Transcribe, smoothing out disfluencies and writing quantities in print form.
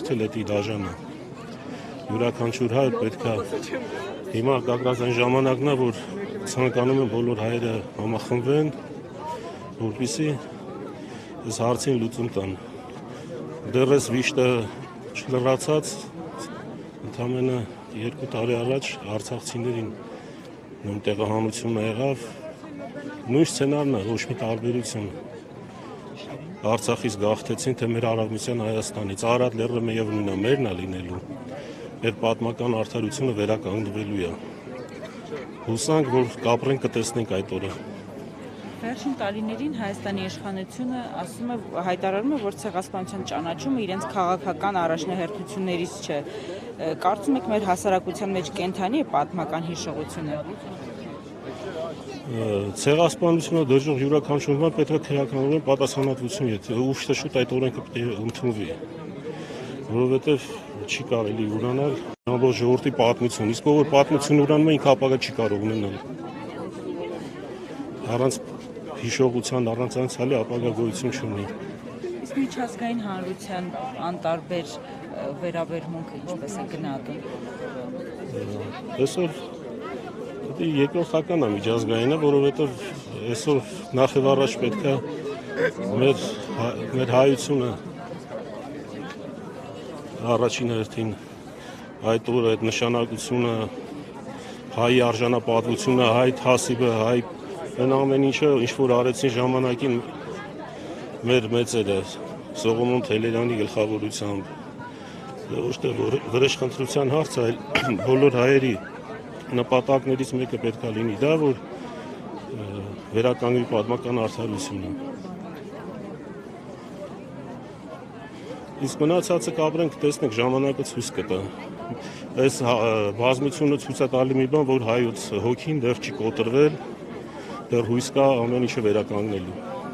կոտրել էդի դաժանը։ Յուրաքանչյուր հայ պետք է հիմա կակրած այն ժամանակն է, որ ցանկանում են բոլոր հայերը համախմբվեն, որպեսզի այս հարցին լուծում տան։ Դեռ այս վիշտը չլրացած, ընդամենը 2 տարի առաջ արցախցիներին նույն տեղահանությունը եղավ, նույն սցենարն է, ոչ մի տարբերություն։ Արցախից գաղթեցին, թե մեր Արևմտյան Հայաստանից, Արարատ լեռը միևնույնն է, մերն է լինելու, մեր պատմական արդարությունը վերականգնվելու է։ Հուսանք, որ կապրենք, կտեսնենք այդ օրը։ Վերջին տարիներին Հայաստանի իշխանությունը հայտարարում է, որ ցեղասպանության ճանաչումը իրենց քաղաքական առաջնահերթություններից չէ։ Կարծում եք մեր հասարակության մեջ կենթանի է պատմական հիշողությունը։ Ցեղասպանությունը դժոխք յուրաքանչյուր բան պետք է քննարկվի պատասխանատվություն, եթե ուշ շուտ այդ օրենքը պետք է ընդունվի, որովհետև չի կարելի ուրանալ ամբողջ ժողովրդի պատմություն, իսկ ով որ պատմություն ուրանում է, ինքը ապագա չի կարող ունենալ։ Առանց հիշողության, առանց անցյալի ապագա գոյություն չունի։ Իսկ միջազգային հանրության անտարբեր վերաբերմունքը ինչպես է գնահատում։ Այսօր երկրորդական է միջազգայինը, որովհետև այսօր նախ եւ առաջ պետք է մեր հայությունը առաջին հերթին այդ օրը, այդ նշանակությունը, հայի արժանապատվությունը, հայ թասիբը, հայ այն ամեն ինչը, ինչ որ արեցին ժամանակին մեր մեծերը, Սողոմոն Թելերյանի գլխավորությամբ, ոչ թե վրեժխնդրության հարց, այլ բոլոր հայերի նպատակներից մեկը պետք է լինի դա, որ վերականգնվի պատմական արդարությունը։ Իսկ մնացածը կապրենք, տեսնենք, ժամանակը ցույց կտա։ Այս բազմությունը ցույց է տալի մի բան, որ հայոց հոգին դեռ չի կոտրվել, դեռ հույս կա ամեն ինչը վերականգնելու։